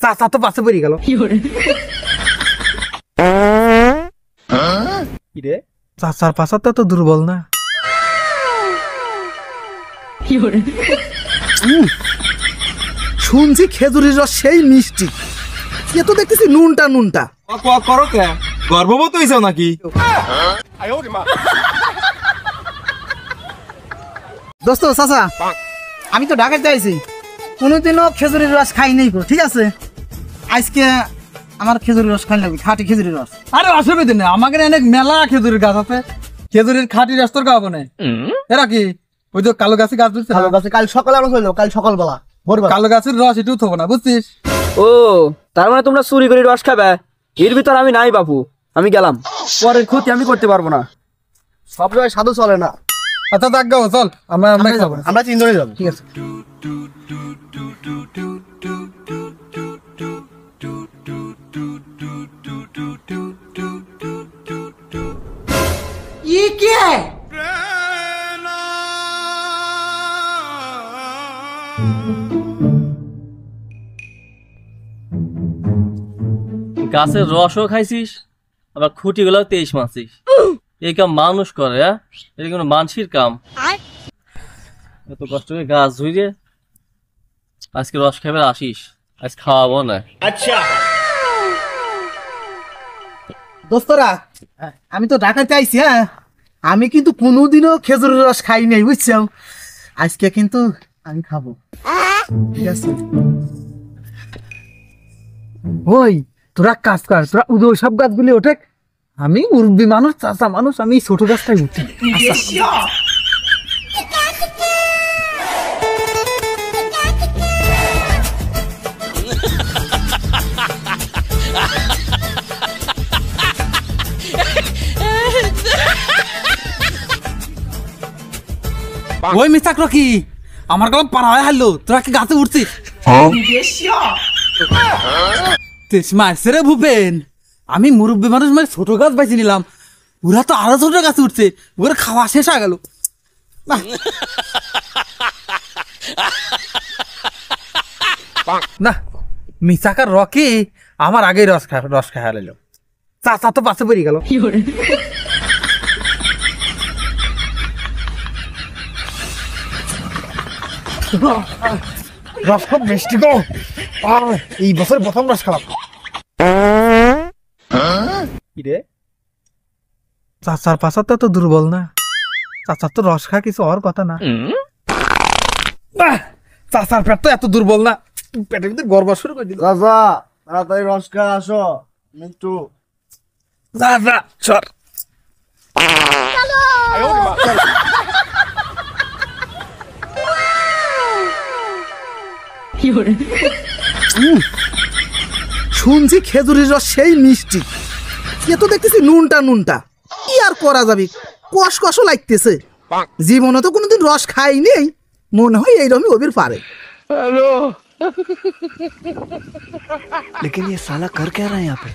চাচা তো পাশে পড়ে গেল। কি রে, চাচার পাশাটা তো দুর্বল না। শুনছি খেজুরের রস সেই মিষ্টি, এ তো দেখতেছি নুনটা নুনটা। করো কে, গর্ভবতী হয়েছ নাকি? দোস্ত চাচা, আমি তো ঢাকায় যাইছি, কোনোদিনও খেজুরের রস খাই নাই গো, ঠিক আছে? আজকে আমার খেজুরের রস খাই লাগবে, খাঁটি খেজুরের রস। আরে অসুবিধা নেই, আমাকে অনেক মেলা খেজুরের গাছ আছে, খেজুরের খাঁটি রস তোর খাওয়াবো না। এরা কি ওই যে কালো গাছের গাছ বুঝছিস? কালো গাছে কাল সকালে আমরা হইলো, কাল সকালবেলা ভোরবেলা কালো গাছের রস এটু থবো না, বুঝছিস? ও তার মানে তোমরা চুরি করে রস খাবে? এর ভিতর আমি নাই বাপু, আমি গেলাম, পরের ক্ষতি আমি করতে পারবো না। সব জায়গায় সাধু চলে না। আচ্ছা দেখ গাও, চল আমরা খাবো, আমরা তিনজনে যাবো, ঠিক আছে? গাছের রসও খাইছিস, আবার খুঁটি গুলাও 23 মাসিস। এই কাম মানুষ করে? এটা কোনো মানসির কাম? এত কষ্ট করে গাছ ধুইরে আজকে রস খাইবার আসিস, আজ খাওয়াবো না। আচ্ছা দোস্তরা, আমি তো ঢাকাতে আইছি, হ্যাঁ আমি কিন্তু কোনোদিনও খেজুরের রস খাই নাই, বুঝছো? আজকে কিন্তু আমি খাবো, ঠিক আছে? ওই তোরা কাজ কর, তোরা ওই সব গাছগুলি ওঠে, আমি মুরব্বী মানুষ, চাচা মানুষ, আমি ছোট গাছটাই উঠি। ওই মিস্টার কি আমার কলম পাড়া হয়ে হারলো, তোরা কি গাছে উঠছিস? মারছে রে ভূপেন, আমি মুরব্বী মানুষ মানে ছোট গাছ বাইছে নিলাম, ওরা তো আরো ছোট গাছে উঠছে, ওরা খাওয়া শেষ হয়ে গেল। না মিসাকার রকি আমার আগেই রস খাই হারাইলো, চাচা তো পাশে পড়ে গেল। রস খুব মিষ্টি গো, এই বছর প্রথম রস খারাপ। কি রে, চাচার পাশাটা তো দুর্বল না, চাচার তো রস খায় কিছু হওয়ার কথা না। চাচার পেট তো এত দুর্বল না, পেটের ভিতরে গড়বড় শুরু করে দিল। চাচা তাড়াতাড়ি রস খায় আসো, একটু চাচা সর। শুনছি খেজুরের রস সেই মিষ্টি, এ তো দেখতেছি নুনটা নুনটা। কি আর করা যাবে, কষ কষও লাগতেছে, জীবনে তো কোনোদিন রস খাই নেই, মনে হয় এইরকমই ওবির পারে। लेकिन ये साला कर क्या रहा है यहाँ पे?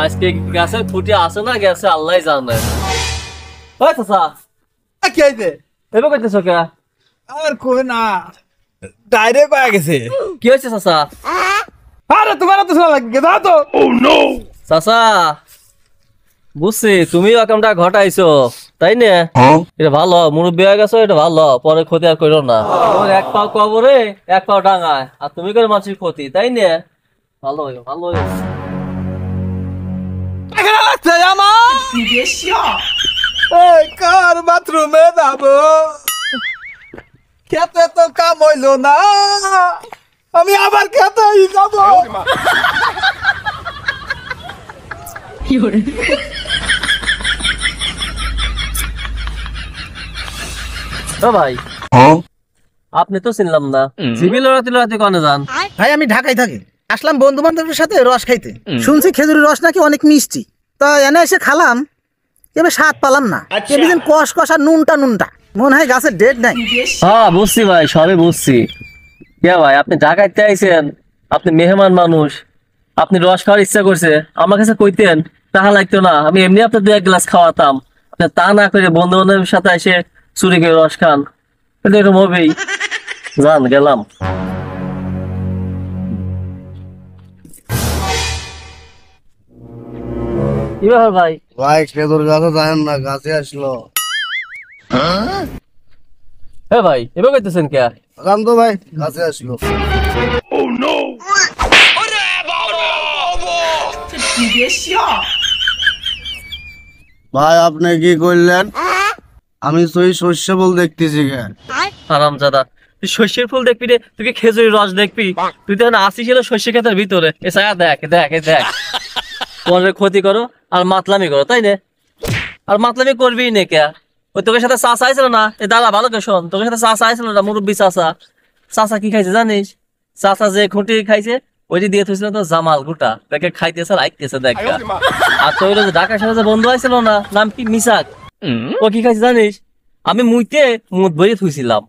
আজকে গাছের খুঁটি আসে না গেছে আল্লাহ জানে। ওই চাচা কি হয়েছে? এবার করতেছ কে? আর কই না, ডাইরেক্ট পাওয়া গেছে। কি হয়েছে চাচা? আরে তোমার তো শোনা লাগে দাও তো। চাচা বুঝছি তুমি কামটা ঘটাইছো, তাই না? এটা ভালো, মুরব্বী হয়ে গেছো, এটা ভালো, পরে ক্ষতি আর করো না। তোমার এক পাও কবরে এক পাও ডাঙায়, আর তুমি করে মানুষের ক্ষতি, তাই না? ভালো হইলো, ভালো হইলো। কার বাথরুমে যাবো, খেতে তো কাম হইলো না, আমি আবার খেতেই যাবো। ভাই আপনি তো চিনলাম না, সিভিল লড়াতে কনে যান? ভাই আমি ঢাকায় থাকি, আসলাম বন্ধু বান্ধবের সাথে রস খাইতে, শুনছি খেজুরের রস নাকি অনেক মিষ্টি, তা এনে এসে খালাম, এবার স্বাদ পালাম না এবার কষ কষ আর নুনটা নুনটা মনে হয় গাছের ডেট নাই। হ্যাঁ বুঝছি ভাই, সবই বুঝছি। কে ভাই আপনি ঢাকাইতে আইছেন, আপনি মেহমান মানুষ, আপনি রস খাওয়ার ইচ্ছা করছে, আমার কাছে কইতেন তাহা লাগতো না, আমি এমনি আপনার 2-1 গ্লাস খাওয়াতাম। আপনি তা না করে বন্ধু বান্ধবের সাথে এসে চুরি করে রস খান, কিন্তু এরকম হবেই। যান গেলাম। কি ব্যাপার ভাই? ভাই খেজুর গাছে যায়েন না, গাছে আসলো। হ্যাঁ ভাই, এবার কইতেছেন কে? রাম তো ভাই গাছে আসলো। ভাই আপনি কি করলেন? আমি সই শস্য বল দেখতেছি কেন? হারামজাদা, তুই শস্যের ফুল দেখবি রে, তুই কি খেজুরের রস দেখবি? তুই তো এখন আসিস হলো শস্য ক্ষেতের ভিতরে, এসা দেখ দেখ দেখ। তোমার ক্ষতি করো আর মাতলামি করো, তাই না? আর মাতলামি করবি না কে? ওই তোকে সাথে চাষা আইছিল না, এ দাদা ভালো কে শোন, তোকে সাথে চাষা আইছিল না, মুরব্বী চাষা। চাষা কি খাইছে জানিস? চাষা যে খুঁটি খাইছে ওইটি দিয়ে থইছিল তো জামাল গুটা, তাকে খাইতেছে আর আইতেছে দেখ। আর তো ওই যে ঢাকার সাথে যে বন্ধু আইছিল না, নাম কি মিসাক, ও কি খাইছে জানিস? আমি মুইতে মুদ ভরিয়ে থুইছিলাম,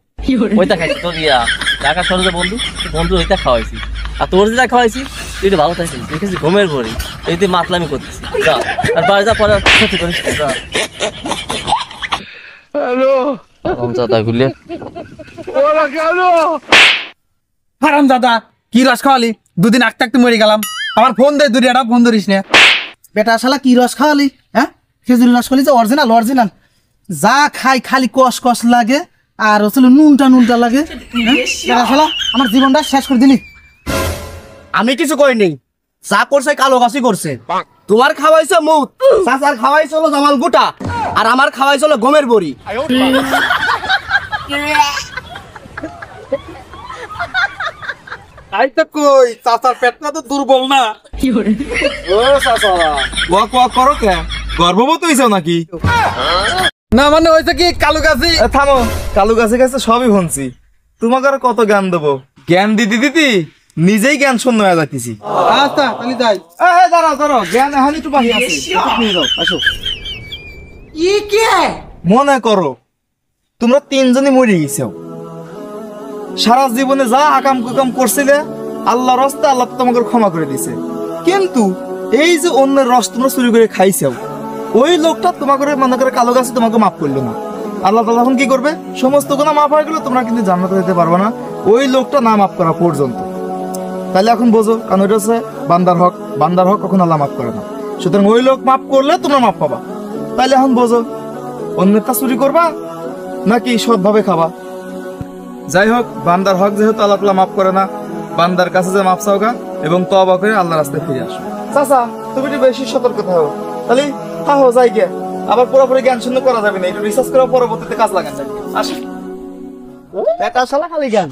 ওইটা খাইছি তোর ইয়া ঢাকার শহরে যে বন্ধু, বন্ধু ওইটা খাওয়াইছি। আর তোর যেটা খাওয়াইছি তুই তো ভালো থাকছিস, দেখেছি ঘুমের ভরি, এই তুই মাতলামি করতেছিস। যা আর বাড়ি যা, পরে ক্ষতি করিস না, যা। হারাম দাদা, কি রস খাওয়ালি? দুদিন আগ থাকতে মরে গেলাম। আমার ফোন দে, দুরিয়াটা ফোন ধরিস না। বেটা শালা কি রস খাওয়ালি? হ্যাঁ, খেজুরি রস খালি যে অরিজিনাল অরিজিনাল। যা খাই খালি কষ কষ লাগে আর হচ্ছে নুনটা নুনটা লাগে। বেটা শালা আমার জীবনটা শেষ করে দিলি। আমি কিছু করি নেই, যা করছে কালো গাছি করছে। তোমার খাওয়াইছে মুখ, চাচার খাওয়াইছে হলো জামাল গুটা, আর আমার খাওয়াইছে হলো গমের বড়ি। তাই তো কই, চাচার পেটটা তো দুর্বল না। ও চাচা ওয়াক ওয়াক করো কে? গর্ভবতী হইছো নাকি? না মানে হয়েছে কি, কালু গাছি। থামো, কালু গাছে গাছে সবই শুনছি, তোমাকে আর কত জ্ঞান দেবো? জ্ঞান দিদি দিদি নিজেই জ্ঞান শূন্য হয়ে যাইতেছি। আচ্ছা তাহলে যাই। দাঁড়াও দাঁড়াও, জ্ঞান এখন একটু বাকি আছে, নিয়ে যাও, আসো। মনে করো তোমরা 3 জনই মরে গেছো, সারা জীবনে যা আকাম কুকাম করছিলে আল্লাহর রাস্তা আল্লাহ তোমাকে ক্ষমা করে দিছে, কিন্তু এই যে অন্যের রস তোমরা চুরি করে খাইছো, ওই লোকটা তোমাকে মনে করে কালো গাছে তোমাকে মাফ করলো না। আল্লাহ তাআলা এখন কি করবে? সমস্ত গুনাহ মাফ হয়ে গেলে তোমরা কিন্তু জান্নাতে যেতে পারবে না ওই লোকটা না মাফ করা পর্যন্ত। তাহলে এখন বোঝো, কারণ ওইটা হচ্ছে বান্দার হক, বান্দার হক কখন আল্লাহ মাফ করে না। সুতরাং ওই লোক মাফ করলে তোমরা মাফ পাবা। তাহলে এখন বোঝো, অন্যেরটা চুরি করবা নাকি সৎভাবে খাবা? যাই হোক, বান্দার হক যেহেতু আল্লাহ তাআলা মাফ করে না, বান্দার কাছে যে মাফ চাওগা এবং তওবা করে আল্লাহর রাস্তায় ফিরে আসো। চাচা তুমি একটু বেশি সতর্ক থাকো, তাহলে হ্যাঁ যাই গে, আবার পুরোপুরি জ্ঞান শূন্য করা যাবে না, একটু রিসার্চ করে পরবর্তীতে কাজ লাগান যাবে। আসো, এটা শালা খালি জ্ঞান।